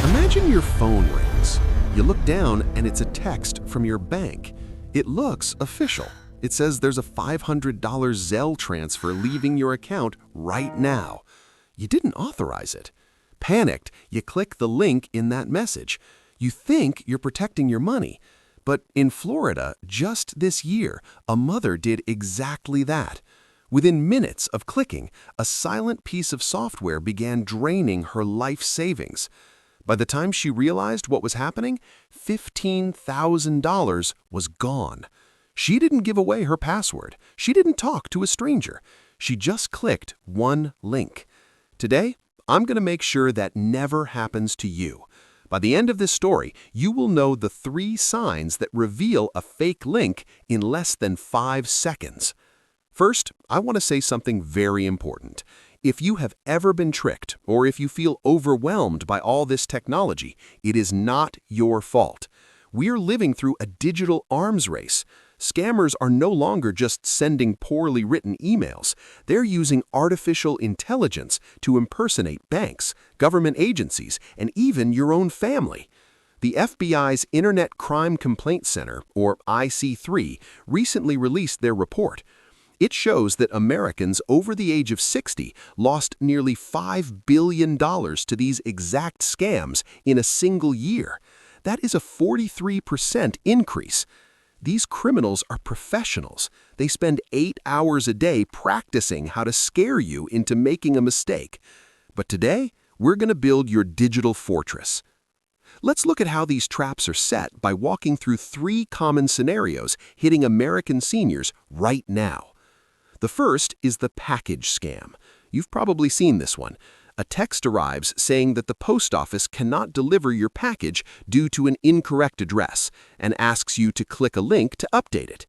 Imagine your phone rings. You look down and it's a text from your bank. It looks official. It says there's a $500 Zelle transfer leaving your account right now. You didn't authorize it. Panicked, you click the link in that message. You think you're protecting your money. But in Florida, just this year, a mother did exactly that. Within minutes of clicking, a silent piece of software began draining her life savings. By the time she realized what was happening, $15,000 was gone. She didn't give away her password. She didn't talk to a stranger. She just clicked one link. Today, I'm going to make sure that never happens to you. By the end of this story, you will know the 3 signs that reveal a fake link in less than 5 seconds. First, I want to say something very important. If you have ever been tricked, or if you feel overwhelmed by all this technology, it is not your fault. We're living through a digital arms race. Scammers are no longer just sending poorly written emails. They're using artificial intelligence to impersonate banks, government agencies, and even your own family. The FBI's Internet Crime Complaint Center, or IC3, recently released their report. It shows that Americans over the age of 60 lost nearly $5 billion to these exact scams in a single year. That is a 43% increase. These criminals are professionals. They spend 8 hours a day practicing how to scare you into making a mistake. But today, we're going to build your digital fortress. Let's look at how these traps are set by walking through 3 common scenarios hitting American seniors right now. The first is the package scam. You've probably seen this one. A text arrives saying that the post office cannot deliver your package due to an incorrect address and asks you to click a link to update it.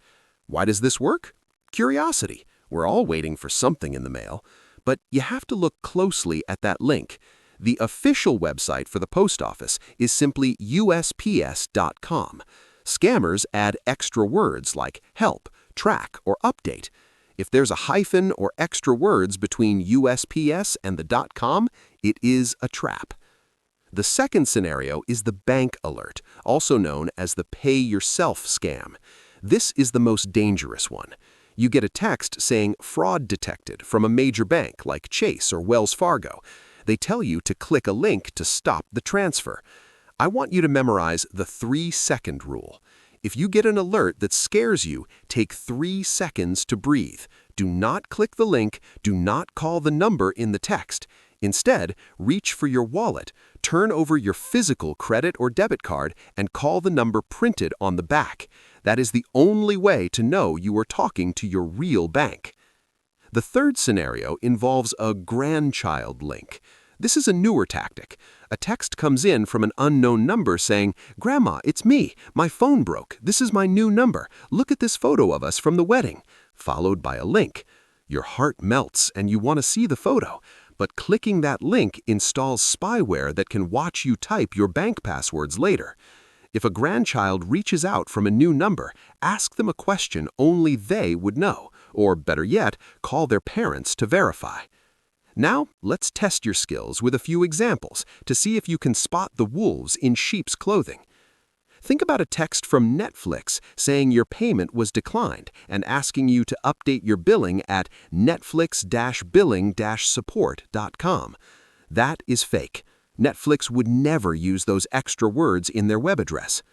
Why does this work? Curiosity. We're all waiting for something in the mail. But you have to look closely at that link. The official website for the post office is simply USPS.com. Scammers add extra words like help, track, or update. If there's a hyphen or extra words between USPS and the .com, it is a trap. The second scenario is the bank alert, also known as the pay yourself scam. This is the most dangerous one. You get a text saying fraud detected from a major bank like Chase or Wells Fargo. They tell you to click a link to stop the transfer. I want you to memorize the 3-second rule. If you get an alert that scares you, take 3 seconds to breathe. Do not click the link. Do not call the number in the text. Instead, reach for your wallet, turn over your physical credit or debit card, and call the number printed on the back. That is the only way to know you are talking to your real bank. The third scenario involves a grandchild link. This is a newer tactic. A text comes in from an unknown number saying, "Grandma, it's me. My phone broke. This is my new number. Look at this photo of us from the wedding," followed by a link. Your heart melts and you want to see the photo, but clicking that link installs spyware that can watch you type your bank passwords later. If a grandchild reaches out from a new number, ask them a question only they would know, or better yet, call their parents to verify. Now, let's test your skills with a few examples to see if you can spot the wolves in sheep's clothing. Think about a text from Netflix saying your payment was declined and asking you to update your billing at netflix-billing-support.com. That is fake. Netflix would never use those extra words in their web address.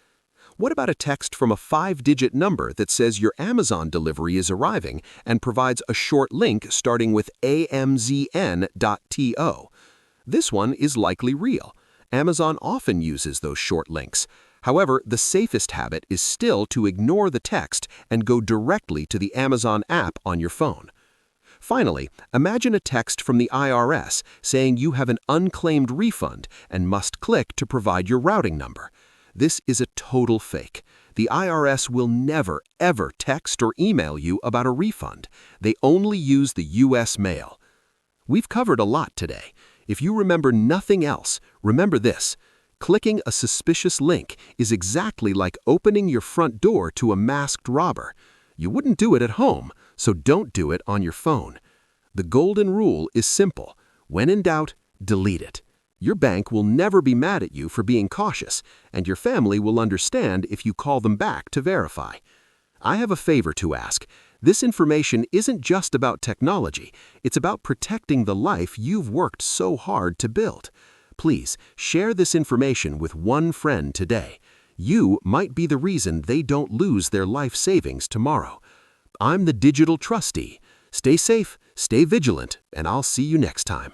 What about a text from a 5-digit number that says your Amazon delivery is arriving and provides a short link starting with amzn.to? This one is likely real. Amazon often uses those short links. However, the safest habit is still to ignore the text and go directly to the Amazon app on your phone. Finally, imagine a text from the IRS saying you have an unclaimed refund and must click to provide your routing number. This is a total fake. The IRS will never, ever text or email you about a refund. They only use the U.S. mail. We've covered a lot today. If you remember nothing else, remember this. Clicking a suspicious link is exactly like opening your front door to a masked robber. You wouldn't do it at home, so don't do it on your phone. The golden rule is simple. When in doubt, delete it. Your bank will never be mad at you for being cautious, and your family will understand if you call them back to verify. I have a favor to ask. This information isn't just about technology, it's about protecting the life you've worked so hard to build. Please share this information with one friend today. You might be the reason they don't lose their life savings tomorrow. I'm the Digital Trustee. Stay safe, stay vigilant, and I'll see you next time.